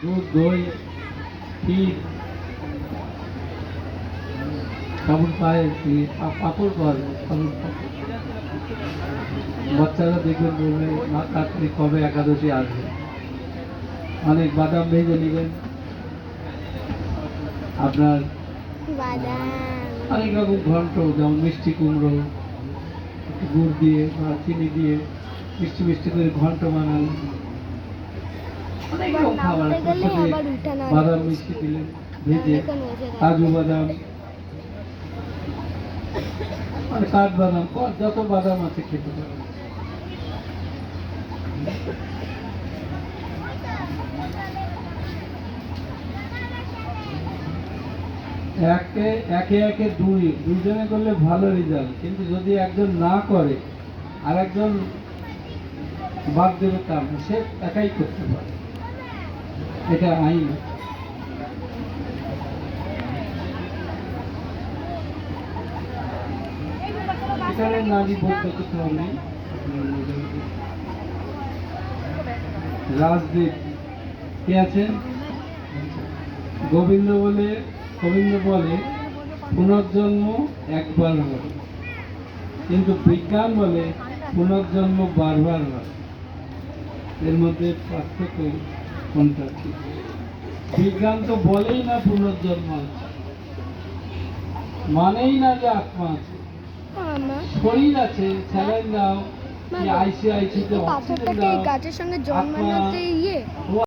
দুধ, দই, ক্ষীর, সাবুন পায়েস, পাপড় পাওয়া যায়, সাবুন পাপড়। বাচ্চারা দেখবেন বলবে মা তাড়াতাড়ি কবে একাদশী আসবে। অনেক বাদাম ভেজে নেবেন, আপনার অনেক রকম ঘন্ট, যেমন মিষ্টি কুমড়ো, একটু গুড় দিয়ে বা চিনি দিয়ে মিষ্টি মিষ্টি করে ঘন্ট বানান। অনেক রকম খাবার, বাদাম মিষ্টি দিলেন ভেজে, কাজু বাদাম, মানে কাঠ বাদাম, যত বাদাম আছে খেতে পারেন। একে একে একে দুজনে করলে ভালো রেজাল্ট, কিন্তু যদি একজন না করে আর একজন বাদ দেবে তা না, সে একাই করতে পারে, এটা আইন। এখানে নারী বলতে কোথাও নেই। রাজদীপ কে আছেন? গোবিন্দ বলে পুনর্জন্ম একবার হয়, কিন্তু বিজ্ঞান বলে পুনর্জন্ম বারবার হয়। এর মধ্যে পার্থক্য কোনটা? বিজ্ঞান তো বলেই না পুনর্জন্ম আছে, মানেই না যে আত্মা আছে, শরীর আছে, স্যালাইন দাও, আইসিআইসিতে অক্সিজেন দাও, গাছের সঙ্গে জন্মানোতে